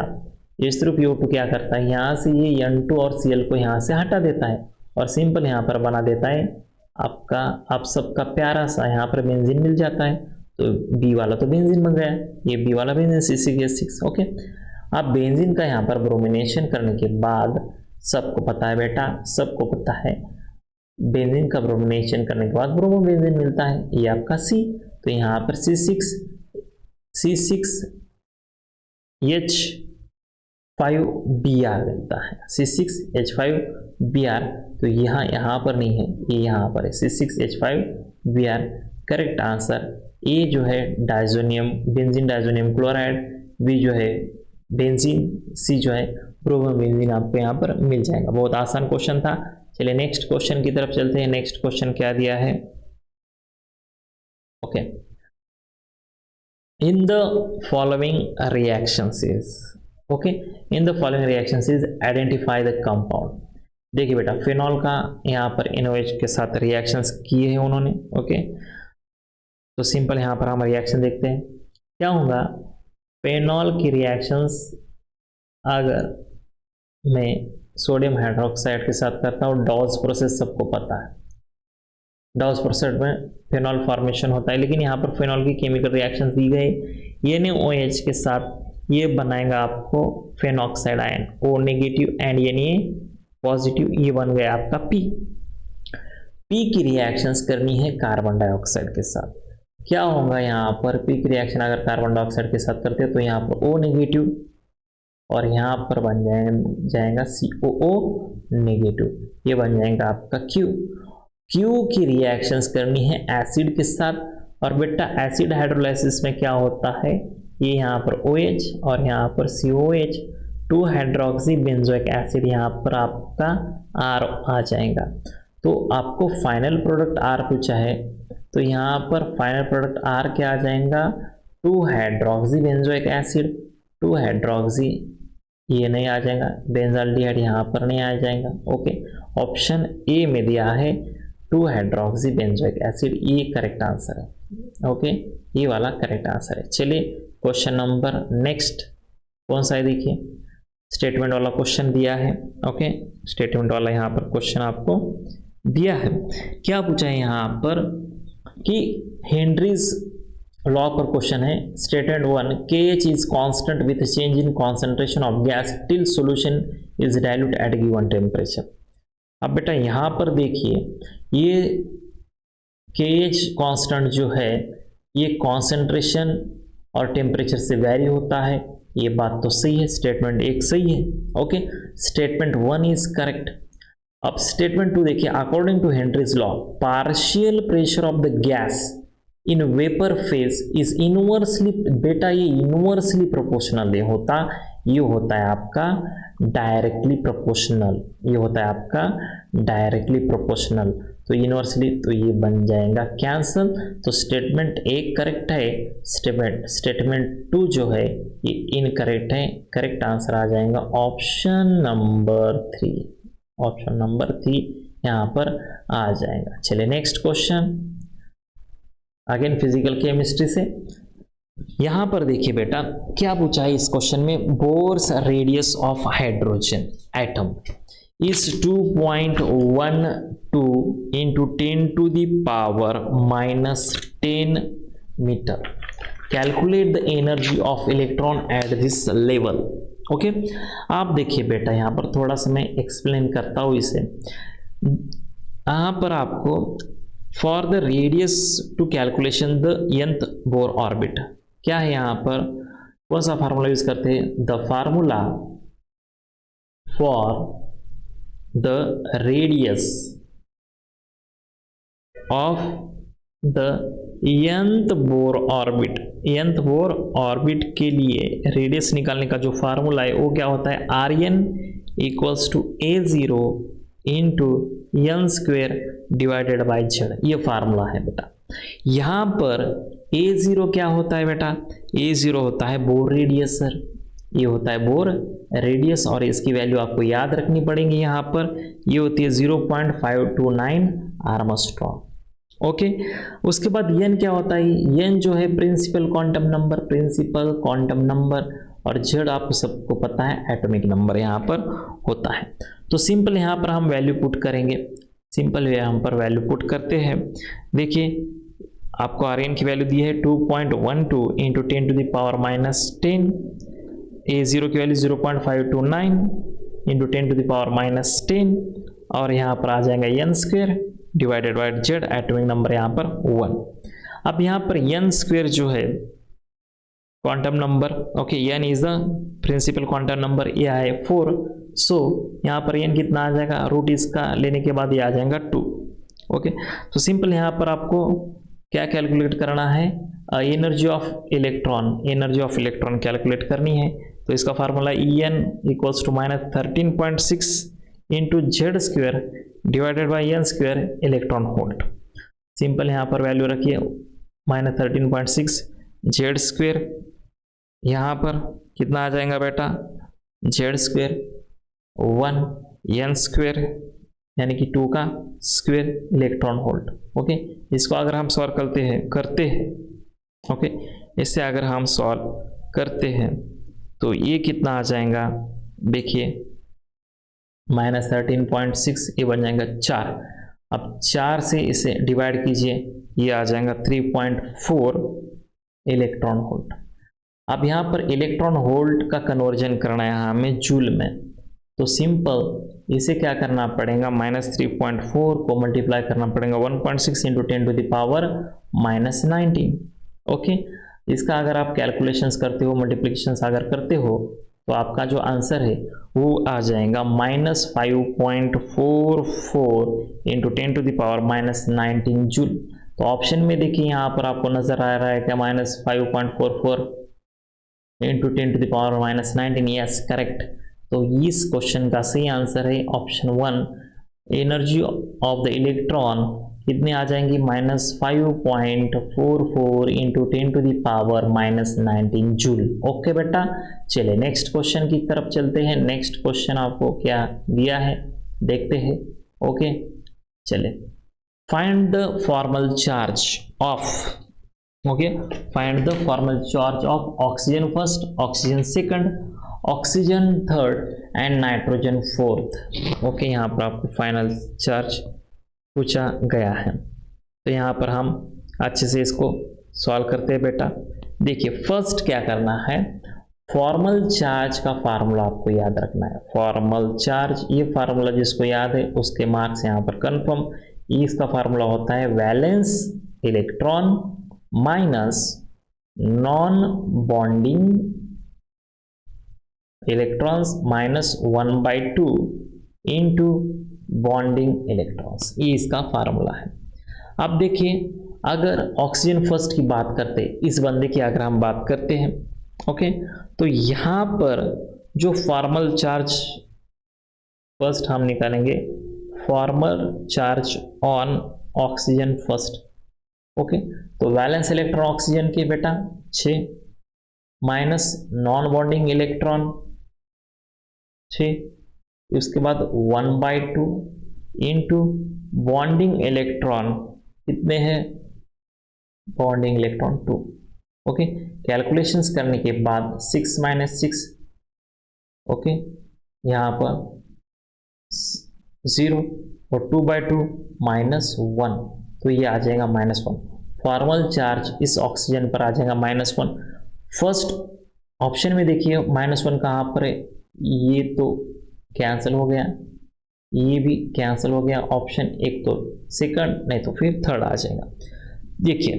H3PO2 क्या करता है, यहाँ से ये N2 और Cl को यहाँ से हटा देता है और सिंपल यहाँ पर बना देता है आपका, आप सबका प्यारा सा यहाँ पर बेंजीन मिल जाता है। तो B वाला तो बेंजीन बन गया, ये B वाला बेंजीन C6H6। ओके, अब बेंजीन का यहाँ पर ब्रोमिनेशन करने के बाद सबको पता है बेटा, सबको पता है बेंजीन का ब्रोमिनेशन करने के बाद ब्रोमो बेंजीन मिलता है, ये आपका C। तो यहाँ पर C6H5Br मिलता है, C6H5Br। तो यहाँ पर नहीं है, ये यहाँ पर है, C6H5Br करेक्ट आंसर ए जो है diazonium, benzene diazonium chloride, B जो है बेंजीन, सी जो है ब्रोमोबेंजीन आपको यहाँ पर मिल जाएगा। बहुत आसान क्वेश्चन था। चलिए नेक्स्ट क्वेश्चन की तरफ चलते हैं। नेक्स्ट क्वेश्चन क्या दिया है? Okay, in the following reactions is, okay, in the following reactions is identify the compound. देखिए बेटा, फिनॉल का यहाँ पर NaOH के साथ रिएक्शंस किए हैं उन्होंने। ओके, तो सिंपल यहाँ पर हम रिएक्शन देखते हैं क्या होगा। फिनॉल की रिएक्शंस अगर मैं सोडियम हाइड्रोक्साइड के साथ करता हूँ, डॉज प्रोसेस सबको पता है, डॉज प्रोसेस में फिनॉल फॉर्मेशन होता है, लेकिन यहाँ पर फिनॉल की केमिकल रिएक्शंस दी गई। NaOH के साथ ये बनाएगा आपको phenoxide ion, O negative and Na positive, ये बन गया आपका P। P की रिएक्शंस करनी है कार्बन डाइऑक्साइड के साथ। क्या होगा यहाँ पर? P की रिएक्शन अगर कार्बन डाइऑक्साइड के साथ करते हैं तो यहाँ पर O नेगेटिव और यहाँ पर बन जाएगा COO नेगेटिव, ये बन जाएगा आपका Q। Q की रिएक्शंस करनी है एसिड के साथ, और बेटा एसिड हाइड्रोलाइसिस में क्या होता है, ये यहाँ पर OH और यहाँ पर COH, 2 हाइड्रोक्सी बेंजोइक एसिड, यहाँ पर आपका R आ जाएगा। तो आपको फाइनल प्रोडक्ट R पूछा है, तो यहाँ पर फाइनल प्रोडक्ट R क्या आ जाएगा? 2 हाइड्रोक्सी बेंजोइक एसिड, 2 हाइड्रोक्सी, ये नहीं आ जाएगा, बेंजाल्डिहाइड यहाँ पर नहीं आ जाएगा। ओके, ऑप्शन ए में दिया है 2 हाइड्रोक्सी बेंजोइक एसिड, ये करेक्ट आंसर है। ओके, ये वाला करेक्ट आंसर है। चलिए क्वेश्चन नंबर नेक्स्ट कौन सा है, देखिए स्टेटमेंट वाला क्वेश्चन दिया है। ओके, स्टेटमेंट वाला यहाँ पर क्वेश्चन आपको दिया है। क्या पूछा है यहाँ पर कि हेनरीज लॉ पर क्वेश्चन है। Statement 1, KH is constant with change in concentration of gas till solution is dilute at given temperature. अब बेटा यहाँ पर देखिए, ये KH कांस्टेंट जो है ये कॉन्सेंट्रेशन और टेम्परेचर से वेरी होता है, ये बात तो सही है, स्टेटमेंट 1 सही है। Okay, statement 1 is correct. अब स्टेटमेंट 2 देखिए, according to Henry's law partial pressure of the gas in vapour phase is inversely, बेटा ये इनवर्सली प्रोपोर्शनल नहीं होता, ये होता है आपका डायरेक्टली प्रोपोर्शनल, ये होता है आपका डायरेक्टली प्रोपोर्शनल। तो इनवर्सली, तो ये बन जाएगा कैंसल। तो स्टेटमेंट 1 करेक्ट है, स्टेटमेंट 2 जो है ये इनकरेक्ट है। करेक्ट आंसर आ जाएगा ऑप्शन नंबर 3, ऑप्शन नंबर 3 यहाँ पर आ जाएगा। चलिए next question, again physical chemistry से। यहां पर देखिए बेटा क्या पूछा है इस क्वेश्चन में, Bohr's radius of hydrogen atom is 2.12 into 10 to the power minus 10 meter. Calculate the energy of electron at this level. Okay, आप देखिए बेटा यहाँ पर थोड़ा सा मैं एक्सप्लेन करता हूँ इसे। यहाँ पर आपको for the radius to calculation the nth Bohr orbit, क्या है यहाँ पर, कौन सा फार्मूला यूज करते हैं? The formula for the radius of the nth Bohr orbit, nth Bohr orbit के लिए रेडियस निकालने का जो फार्मूला है वो क्या होता है? Rn equals to A0 into n square divided by z, ये फार्मूला है बेटा। यहाँ पर A0 क्या होता है बेटा? A0 होता है बोर रेडियस सर, ये होता है बोर रेडियस, और इसकी वैल्यू आपको याद रखनी पड़ेगी। यहाँ पर ये होती है 0.529 आर्मस्ट्रॉन्ग। ओके, उसके बाद n क्या होता है? n जो है principal quantum number, principal quantum number, और z आपको सबको पता है एटॉमिक नंबर यहाँ पर होता है। तो सिंपल यहाँ पर हम वैल्यू पुट करेंगे, सिंपल यहाँ पर वैल्यू पुट करते हैं। देखिए आपको Rn की वैल्यू दी है 2.12 into 10 to the power minus 10, A0 की value 0.529 into 10 to the power minus 10, और यहाँ पर आ जाएगा n square divided by z, atomic number यहाँ पर 1। अब यहाँ पर n स्क्वेयर जो है quantum number, okay, n is the principal quantum number, ये है 4, सो यहाँ पर n कितना आ जाएगा? रूट इसका लेने के बाद ये आ जाएगा 2। ओके, तो सिंपल यहाँ पर आपको क्या कैलकुलेट करना है? एनर्जी ऑफ इलेक्ट्रॉन कैलकुलेट करनी है। तो इसका formula En equals to -13.6 into Z square divided by n square electron volt. Simple यहाँ पर वैल्यू रखिए -13.6 जेड स्क्वेयर, यहाँ पर कितना आ जाएगा बेटा? जेड स्क्वेयर 1 एन स्क्वेयर यानी कि 2 का स्क्वेयर इलेक्ट्रॉन वोल्ट। ओके, इसको अगर हम सॉल्व करते हैं ओके, इससे अगर हम सॉल्व करते हैं तो ये कितना आ जाएगा? देखिए -13.6 ये बन जाएगा 4। अब 4 से इसे डिवाइड कीजिए, ये आ जाएगा 3.4 इलेक्ट्रॉन वोल्ट। अब यहाँ पर इलेक्ट्रॉन वोल्ट का कन्वर्जन करना है हमें जूल में, तो सिंपल इसे क्या करना पड़ेगा? -3.4 को मल्टीप्लाई करना पड़ेगा 1.6 इंटू 10⁻⁻19। ओके, इसका अगर आप कैलकुलेशंस करते हो, मल्टीप्लिकेशंस अगर करते हो, तो आपका जो आंसर है वो आ जाएगा -5.44 इंटू 10⁻⁻19 जूल। तो ऑप्शन में देखिए यहाँ पर आपको नजर आ रहा है क्या? -5.44 इंटू 10⁻⁻19। Yes, correct. तो इस क्वेश्चन का सही आंसर है option 1। Energy of the electron कितने आ जाएंगी? -5.44 इंटू 10⁻⁻19 जूल। ओके बेटा, चलिए नेक्स्ट क्वेश्चन की तरफ चलते हैं। नेक्स्ट क्वेश्चन आपको क्या दिया है देखते हैं। ओके, चलिए find the formal charge of find the formal charge of oxygen first, oxygen second, oxygen third and nitrogen fourth. Okay, यहाँ पर आपको फाइनल चार्ज पूछा गया है, तो यहाँ पर हम अच्छे से इसको सॉल्व करते हैं बेटा। देखिए फर्स्ट क्या करना है, फॉर्मल चार्ज का फार्मूला आपको याद रखना है। फॉर्मल चार्ज, ये फार्मूला जिसको याद है उसके मार्क्स यहाँ पर कंफर्म। इसका फार्मूला होता है valence electron minus non bonding electrons minus 1/2 into bonding electrons, ये इसका फार्मूला है। अब देखिए अगर ऑक्सीजन फर्स्ट की बात करते, इस बंदे की अगर हम बात करते हैं ओके, तो यहाँ पर जो फॉर्मल चार्ज फर्स्ट हम निकालेंगे, formal charge on oxygen first. Okay, तो वैलेंस इलेक्ट्रॉन ऑक्सीजन के बेटा 6 माइनस नॉन बॉन्डिंग इलेक्ट्रॉन 6, उसके बाद 1/2 इंटू बॉन्डिंग इलेक्ट्रॉन कितने हैं? Bonding electron 2। ओके, कैलकुलेशंस करने के बाद 6 - 6 ओके, यहाँ पर 0 और 2/2 -1, तो ये आ जाएगा -1। फॉर्मल चार्ज इस ऑक्सीजन पर आ जाएगा -1। फर्स्ट ऑप्शन में देखिए -1 कहाँ पर है? ये तो कैंसिल हो गया, ये भी कैंसिल हो गया। ऑप्शन एक तो सेकंड, नहीं तो फिर थर्ड आ जाएगा। देखिए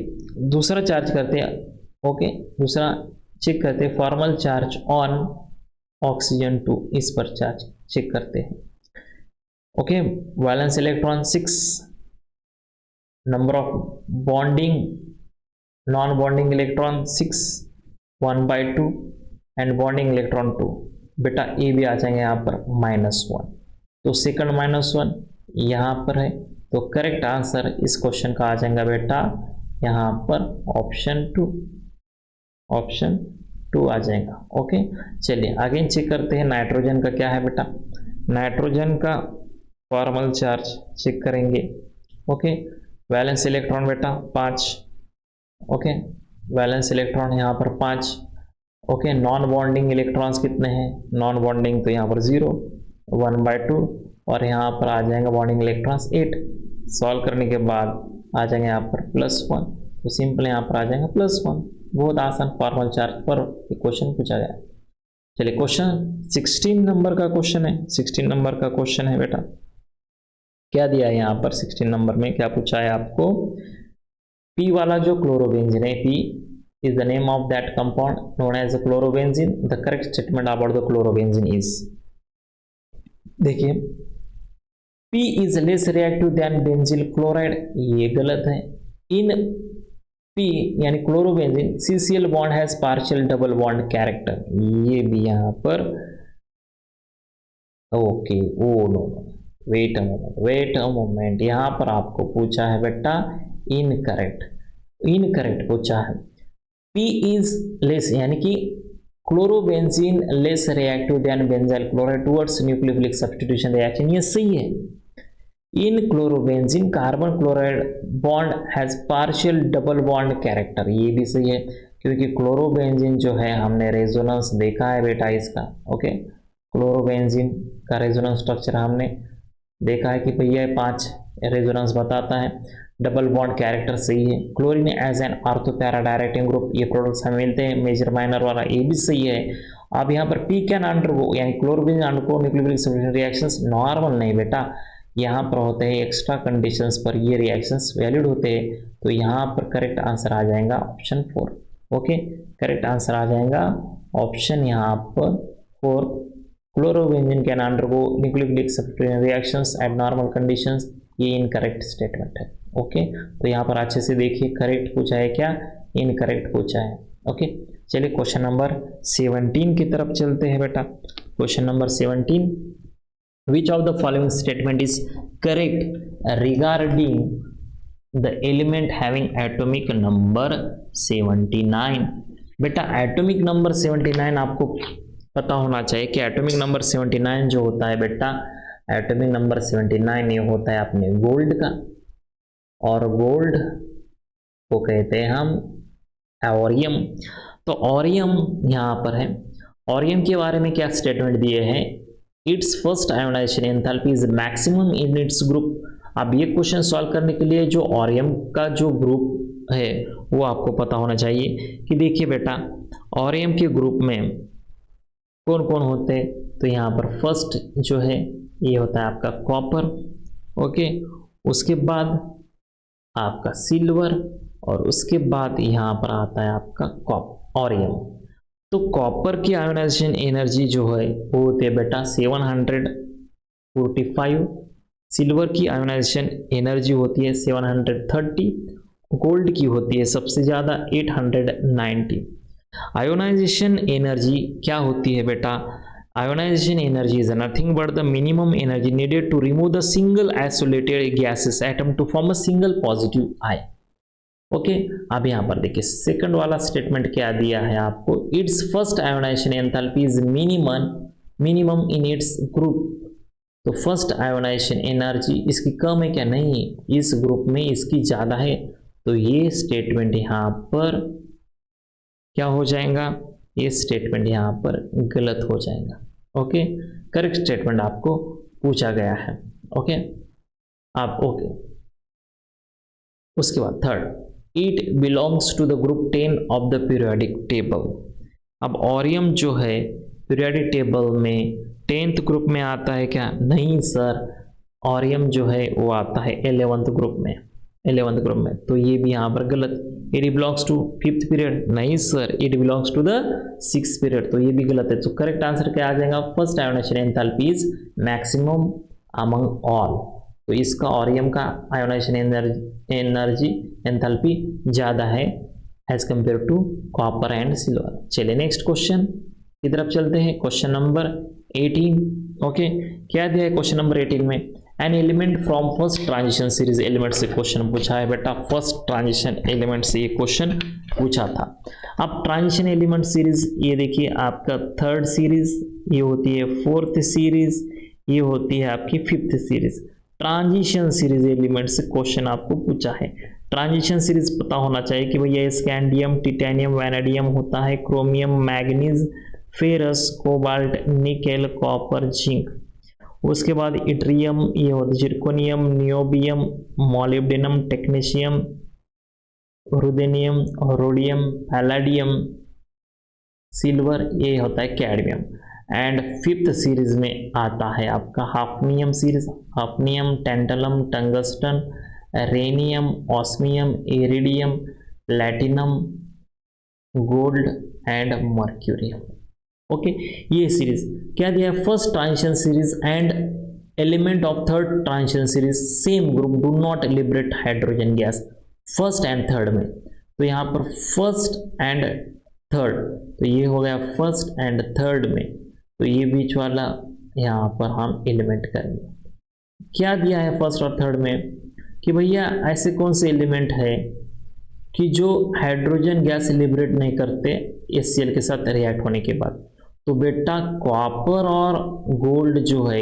दूसरा चार्ज करते हैं। ओके, दूसरा चेक करते हैं फॉर्मल चार्ज ऑन ऑक्सीजन 2, इस पर चार्ज चेक करते हैं। Okay, valence electron 6, number of bonding non bonding electron 6, 1/2 and bonding electron 2, बेटा ए भी आ जाएंगे यहाँ पर -1, तो सेकंड -1 यहाँ पर है, तो करेक्ट आंसर इस क्वेश्चन का आ जाएगा बेटा यहाँ पर ऑप्शन 2 आ जाएगा। ओके, चलिए अगेन चेक करते हैं नाइट्रोजन का क्या है बेटा। नाइट्रोजन का फॉर्मल चार्ज चेक करेंगे। ओके, वैलेंस इलेक्ट्रॉन बेटा 5। ओके, वैलेंस इलेक्ट्रॉन यहाँ पर 5। ओके, नॉन बॉन्डिंग इलेक्ट्रॉन्स कितने हैं? नॉन बॉन्डिंग तो यहाँ पर 0, 1/2 और यहाँ पर आ जाएगा बॉन्डिंग इलेक्ट्रॉन्स 8। सॉल्व करने के बाद आ जाएंगे यहाँ पर +1, तो सिंपल यहाँ पर आ जाएगा +1। बहुत आसान फॉर्मल चार्ज पर क्वेश्चन पूछा गया। चलिए क्वेश्चन 16 नंबर का क्वेश्चन है। 16 नंबर का क्वेश्चन है बेटा, क्या दिया है यहाँ पर 16 नंबर में? क्या पूछा है आपको? P वाला जो क्लोरोबेंजीन है, P is the name of that compound known as the chlorobenzene. The correct statement about the chlorobenzene is, देखिए P is less reactive than benzyl chloride, ये गलत है। इन पी यानी chlorobenzene CCl bond has partial double bond character, ये भी यहाँ पर okay, oh no, wait a moment, यहाँ पर आपको पूछा है बेटा इनकरेक्ट पूछा है। P इज लेस यानी कि chlorobenzene less reactive than benzyl chloride towards nucleophilic substitution reaction, ये सही है। In chlorobenzene carbon chloride bond has partial double bond character, ये भी सही है क्योंकि क्लोरोबेंजीन जो है हमने रेजोनेंस देखा है बेटा इसका। ओके, क्लोरोबेंजीन का रेजोनेंस स्ट्रक्चर हमने देखा है कि भैया 5 रेजोनेंस बताता है, डबल बॉन्ड कैरेक्टर सही है। Chlorine as an ortho para directing group, ये प्रोडक्ट्स हमें मिलते हैं मेजर माइनर वाला, ये भी सही है। अब यहाँ पर पी कैन अंडरगो यानी chlorobenzene undergo nucleophilic substitution reactions, normal नहीं बेटा, यहाँ पर होते हैं एक्स्ट्रा कंडीशंस पर ये रिएक्शंस वैलिड होते हैं। तो यहाँ पर करेक्ट आंसर आ जाएगा ऑप्शन 4। ओके, करेक्ट आंसर आ जाएगा ऑप्शन यहाँ पर 4, chlorobenzene can undergo nucleophilic substitution reactions eight normal conditions, ये इनकरेक्ट स्टेटमेंट है। ओके, तो यहाँ पर अच्छे से देखिए, करेक्ट पूछा है क्या, इनकरेक्ट पूछा है। ओके, चलिए क्वेश्चन नंबर 17 की तरफ चलते हैं बेटा। Question number 17, which of the following statement is correct regarding the element having atomic number 79? बेटा एटॉमिक नंबर 79 आपको पता होना चाहिए कि एटॉमिक नंबर 79 जो होता है बेटा, एटॉमिक नंबर 79 ये होता है अपने गोल्ड का, और गोल्ड को कहते हैं हम ऑरियम। तो ऑरियम यहाँ पर है, ऑरियम के बारे में क्या स्टेटमेंट दिए हैं, it's first ionization enthalpy is maximum in its group. अब ये क्वेश्चन सॉल्व करने के लिए जो ऑरियम का जो ग्रुप है वो आपको पता होना चाहिए कि देखिए बेटा ऑरियम के ग्रुप में कौन कौन होते हैं। तो यहाँ पर फर्स्ट जो है ये होता है आपका कॉपर, ओके, उसके बाद आपका सिल्वर, और उसके बाद यहाँ पर आता है आपका ऑरियम। तो कॉपर की आयोनाइजेशन एनर्जी जो है वो होती है बेटा 745, सिल्वर की आयोनाइजेशन एनर्जी होती है 730, गोल्ड की होती है सबसे ज़्यादा 890। आयोनाइजेशन एनर्जी क्या होती है बेटा, ionization energy is nothing but the minimum energy needed to remove the single isolated gaseous atom to form a single positive ion. Okay, अब यहाँ पर देखिए सेकंड वाला स्टेटमेंट क्या दिया है आपको, it's first ionization enthalpy is minimum in its group. तो फर्स्ट आयोनाइजेशन एनर्जी इसकी कम है क्या, नहीं, इस ग्रुप में इसकी ज़्यादा है। तो ये स्टेटमेंट यहाँ पर क्या हो जाएगा, ये स्टेटमेंट यहाँ पर गलत हो जाएगा। ओके, करेक्ट स्टेटमेंट आपको पूछा गया है। ओके, आप ओके, उसके बाद third, it belongs to the group 10 of the periodic table. अब ऑरियम जो है पीरियोडिक टेबल में 10th ग्रुप में आता है क्या, नहीं सर, ऑरियम जो है वो आता है 11th ग्रुप में, 11th ग्रुप में। तो ये भी यहाँ पर गलत, it belongs to 5th period, नहीं sir, it belongs to the 6th period, तो ये भी गलत है। तो करेक्ट आंसर क्या आ जाएगा, first ionization enthalpy is maximum among all. तो इसका ऑरियम का आयोनाइजेशन एनर्जी एंथैल्पी ज़्यादा है as compare to copper and silver. चलिए नेक्स्ट क्वेश्चन की तरफ चलते हैं, क्वेश्चन नंबर 18। ओके, क्या दिया है क्वेश्चन नंबर 18 में, an element from first transition series element से क्वेश्चन पूछा है बेटा, फर्स्ट ट्रांजिशन एलिमेंट से ये क्वेश्चन पूछा था। अब ट्रांजिशन एलिमेंट सीरीज ये देखिए आपका 3rd सीरीज, ये होती है 4th सीरीज, ये होती है आपकी 5th series. Transition series element से क्वेश्चन आपको पूछा है। ट्रांजिशन सीरीज पता होना चाहिए कि भैया स्कैंडियम, टिटेनियम, वैनेडियम होता है, chromium, manganese, ferrous, cobalt, nickel, copper, zinc. उसके बाद इट्रियम, ये होता है zirconium, niobium, molybdenum, technetium, ruthenium, rhodium, palladium, silver, ये होता है कैडमियम। एंड 5th सीरीज में आता है आपका hafnium series, hafnium, tantalum, tungsten, rhenium, osmium, iridium, platinum, gold and mercury. Okay, ये सीरीज क्या दिया है, first transition series and element of 3rd transition series same group do not liberate hydrogen gas, first and third में। तो यहाँ पर first and third, तो ये हो गया फर्स्ट एंड थर्ड में, तो ये बीच वाला यहाँ पर हम एलिमेंट करेंगे। क्या दिया है फर्स्ट और थर्ड में कि भैया ऐसे कौन से एलिमेंट है कि जो हाइड्रोजन गैस लिबरेट नहीं करते HCl के साथ रिएक्ट होने के बाद। तो बेटा कॉपर और गोल्ड जो है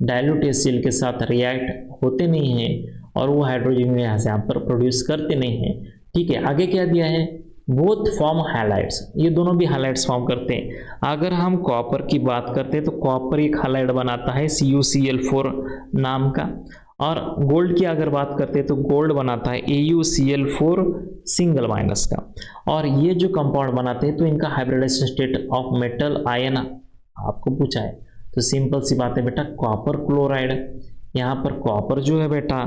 डाइल्यूट HCl के साथ रिएक्ट होते नहीं हैं और वो हाइड्रोजन यहाँ पर प्रोड्यूस करते नहीं हैं। ठीक है, आगे क्या दिया है, बोथ फॉर्म हाइलाइट्स, ये दोनों भी हाइलाइट्स फॉर्म करते हैं। अगर हम कॉपर की बात करते हैं तो कॉपर एक हाइलाइट बनाता है CuCl4 नाम का, और गोल्ड की अगर बात करते हैं तो गोल्ड बनाता है AuCl4 सिंगल माइनस का। और ये जो कंपाउंड बनाते हैं तो इनका hybridization state of metal ion आपको पूछा है, तो सिंपल सी बात है बेटा कॉपर क्लोराइड। यहाँ पर कॉपर जो है बेटा,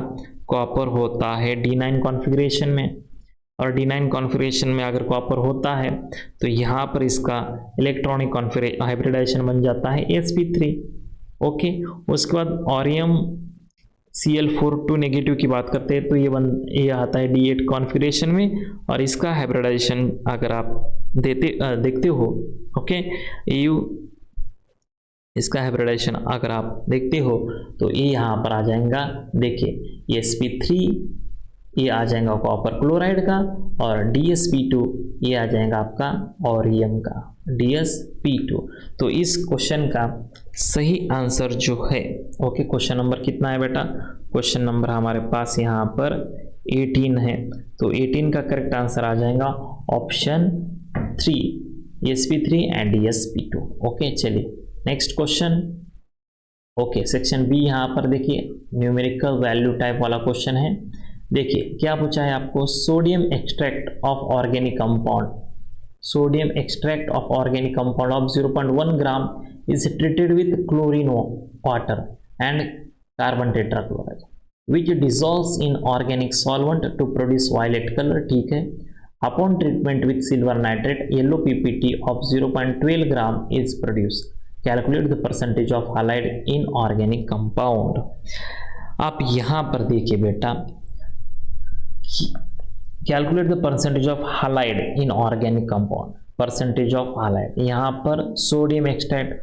कॉपर होता है D9 कॉन्फ़िगरेशन में, और D9 कॉन्फ़िगरेशन में अगर कॉपर होता है तो यहाँ पर इसका इलेक्ट्रॉनिक हाइब्रिडाइजेशन बन जाता है sp3। ओके, उसके बाद ऑरियम Cl4 नेगेटिव की बात करते हैं तो ये आता है D8 कॉन्फ़िगरेशन में, और इसका हाइब्रिडाइजेशन अगर आप देखते हो, ओके, इसका हाइब्रिडाइजेशन अगर आप देखते हो तो ये यहाँ पर आ जाएगा, देखिए sp3 ये आ जाएगा कॉपर क्लोराइड का, और DsP2 ये आ जाएगा आपका ऑरियम का DsP2। तो इस क्वेश्चन का सही आंसर जो है, ओके, क्वेश्चन नंबर कितना है बेटा, क्वेश्चन नंबर हमारे पास यहाँ पर 18 है, तो 18 का करेक्ट आंसर आ जाएगा option 3 sp3 and DsP2। Okay, चलिए next question. Okay, section B यहाँ पर देखिए न्यूमेरिकल वैल्यू टाइप वाला क्वेश्चन है। देखिए क्या पूछा है आपको, sodium extract of organic compound, sodium extract of organic compound of 0.1 gram is treated with chlorine water and carbon tetrachloride which dissolves in organic solvent to produce violet colour. ठीक है, upon treatment with silver nitrate yellow PPT of 0.12 gram is produce, calculate the percentage of halide in organic compound. आप यहाँ पर देखिए बेटा, calculate the percentage of halide in organic compound, percentage of halide, यहाँ पर sodium extract.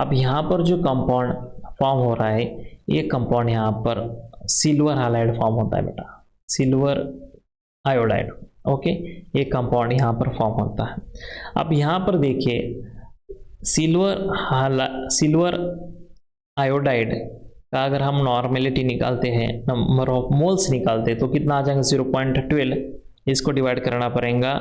अब यहाँ पर जो कंपाउंड फॉर्म हो रहा है ये कंपाउंड यहाँ पर सिल्वर हालाइड फॉर्म होता है बेटा, सिल्वर आयोडाइड। ओके, ये कंपाउंड यहाँ पर फॉर्म होता है। अब यहाँ पर देखिए सिल्वर आयोडाइड का अगर हम नॉर्मेलिटी निकालते हैं, नंबर ऑफ मोल्स निकालते हैं तो कितना आ जाएगा 0.12, इसको डिवाइड करना पड़ेगा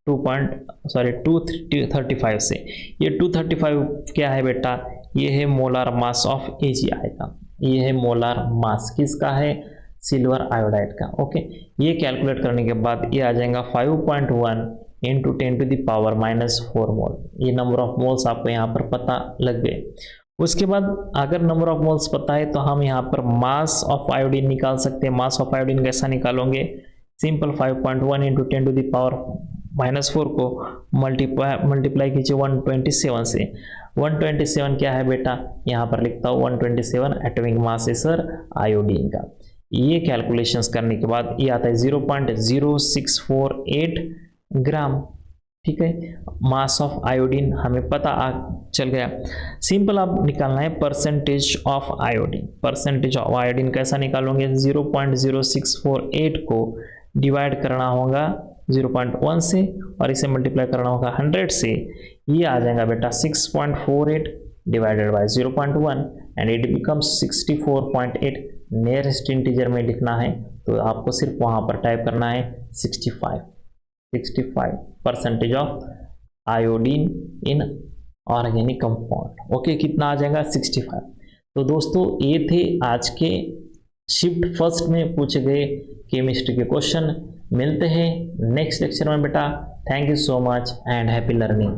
235 से। ये 235 क्या है बेटा, ये है मोलार मास ऑफ Ag आएगा, ये है मोलार मास किसका है, सिल्वर आयोडाइड का। ओके, ये कैलकुलेट करने के बाद ये आ जाएगा 5.1 इंटू 10⁻⁻⁴ मोल। ये नंबर ऑफ मोल्स आपको यहाँ पर पता लग गए। उसके बाद अगर नंबर ऑफ मोल्स पता है तो हम यहाँ पर मास ऑफ आयोडीन निकाल सकते हैं। मास ऑफ आयोडीन कैसा निकालोगे, सिंपल 5.1 इंटू 10⁻⁻⁴ को मल्टीप्लाई कीजिए 127 से। 127 क्या है बेटा, यहाँ पर लिखता हूँ 127 एटॉमिक मास है सर आयोडीन का। ये कैलकुलेशंस करने के बाद ये आता है 0.0648 ग्राम। ठीक है, मास ऑफ आयोडीन हमें पता चल गया। सिंपल आप निकालना है percentage of iodine. Percentage of iodine कैसा निकालोगे, 0.0648 को डिवाइड करना होगा 0.1 से और इसे मल्टीप्लाई करना होगा 100 से। ये आ जाएगा बेटा 6.48 divided by 0.1 and it becomes 64.8। Nearest integer में लिखना है तो आपको सिर्फ वहाँ पर टाइप करना है 65 percentage of iodine in organic compound. Okay, कितना आ जाएगा 65। तो दोस्तों ये थे आज के शिफ्ट फर्स्ट में पूछे गए केमिस्ट्री के क्वेश्चन। मिलते हैं नेक्स्ट लेक्चर में बेटा। Thank you so much and happy learning.